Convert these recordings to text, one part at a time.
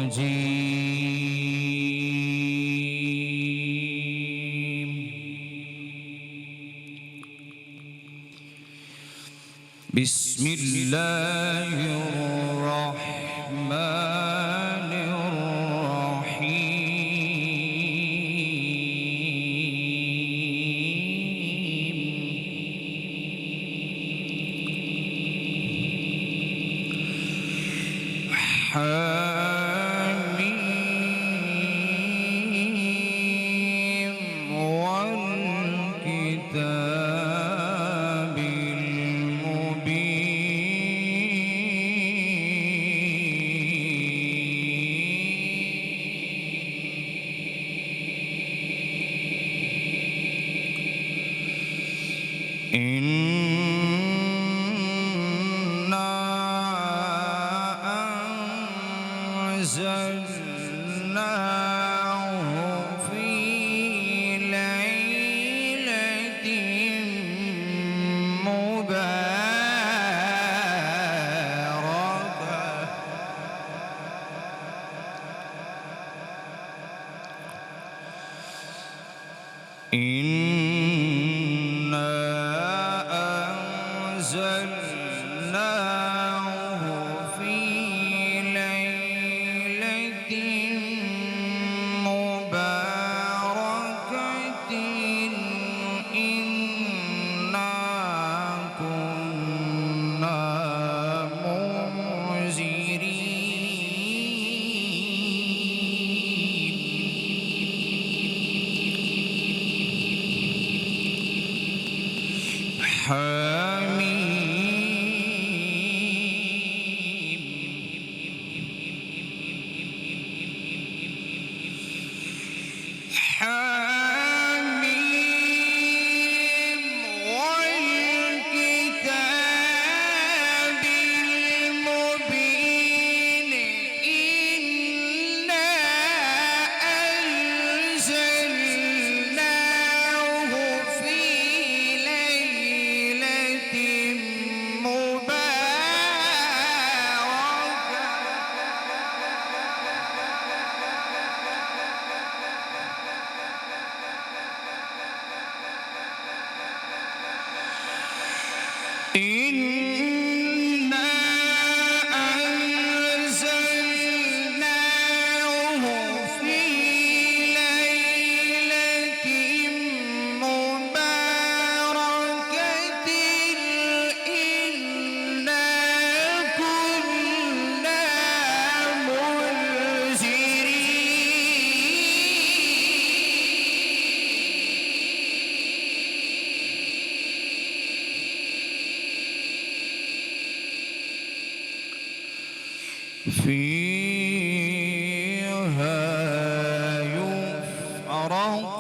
الرجيم. بسم الله الرحمن الرحيم. حميم والكتاب المبين. إنا أنزلناه في ليلة مباركة إنا أنزلناه في ليلة مباركة إنا كنا منذرين. حميم والكتاب المبين. إنا أنزلناه في ليلة إنا أنزلناه في ليلة مباركة إنا كنا فيها يفرق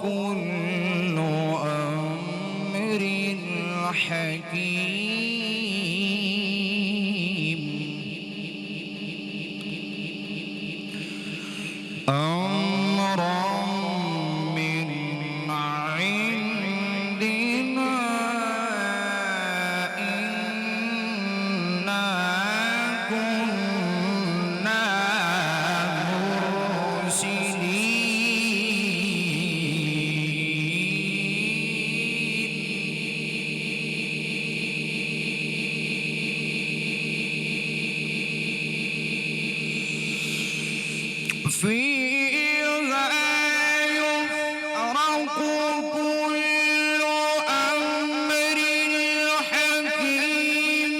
كل أمر حكيم. أمرا من عندنا إنا كنا مرسلين. فيها يفرق كل أمر حكيم.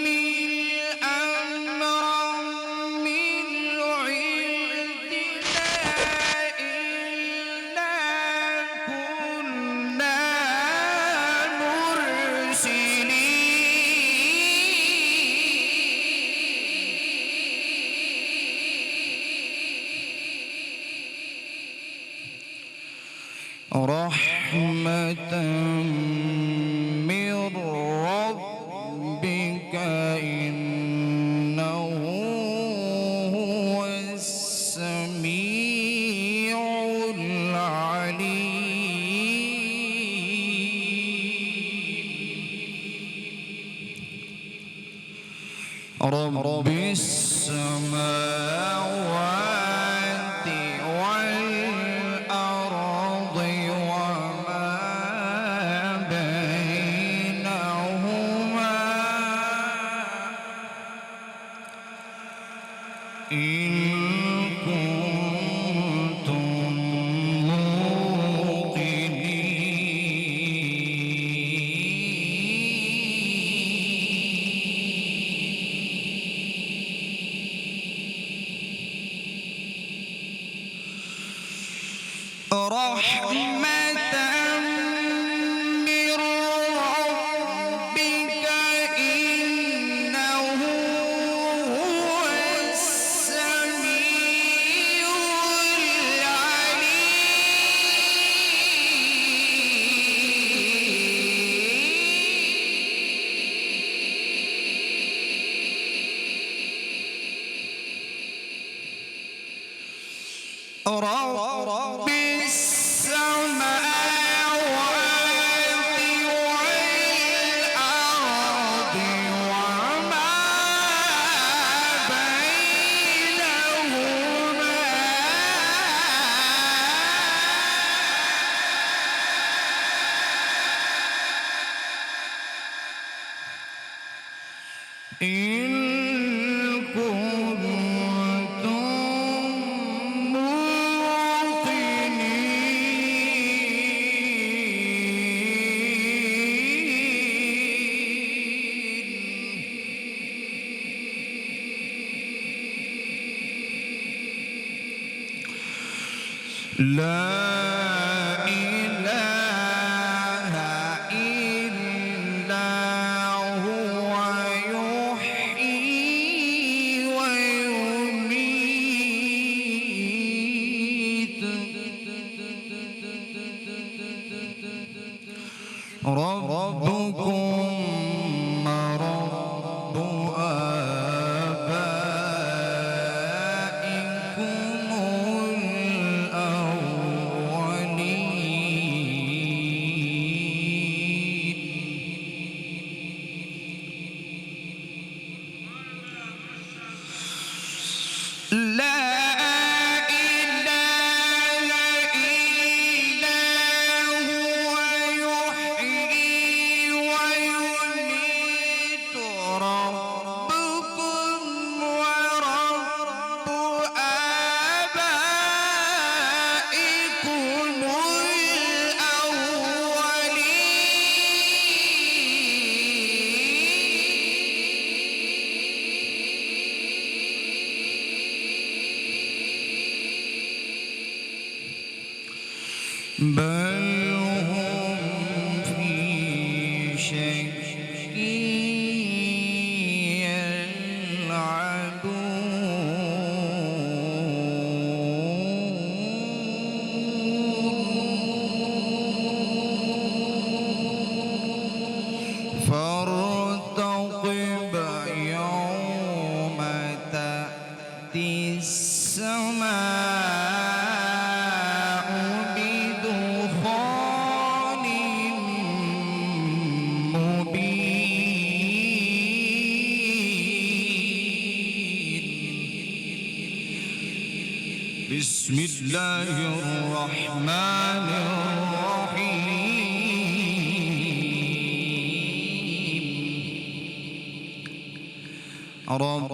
أمرا من عندنا إنا كنا مرسلين. رحمة من ربك إنه هو السميع العليم. رب السماوات إن كنتم رحمة من ربك إنه هو السميع العليم. رب السماوات والأرض وما بينهما إن كنتم لا إله إلا هو يحيي ويميت ربكم رب آبائكم لا إله إلا هو يحيي ويميت ربكم ورب آبائكم الأولين بل هم في شك يلعبون فارتقب يوم تأتي السماء بدخان مبين بسم الله الرحمن الرحيم رب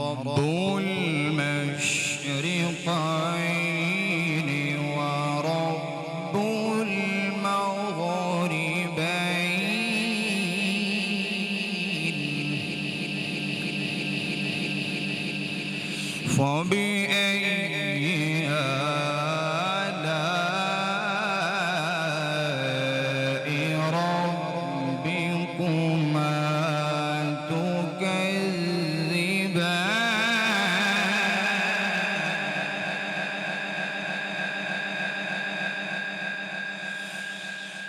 المشرقين ورب المغربين فبأي آلاء ربكما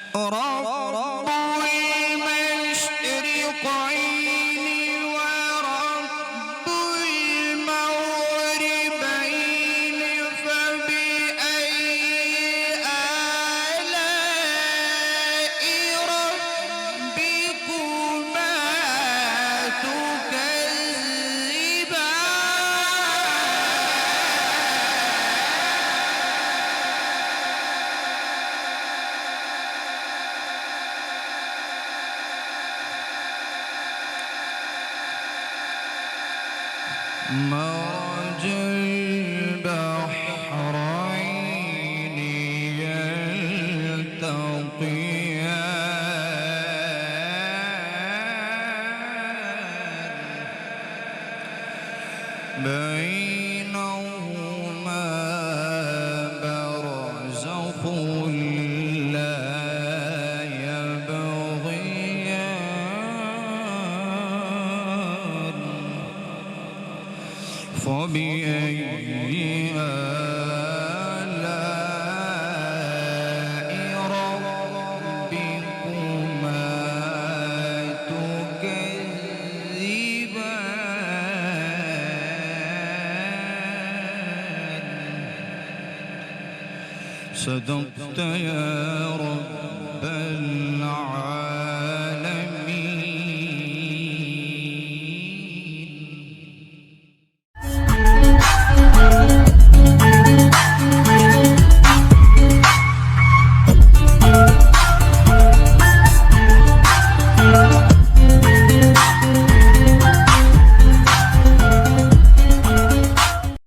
تكذبان رب المشرقين ورب المغربين فبأي آلاء ربكما تكذبان مرج فبأي آلاء ربكما تكذبان صدقت يا رب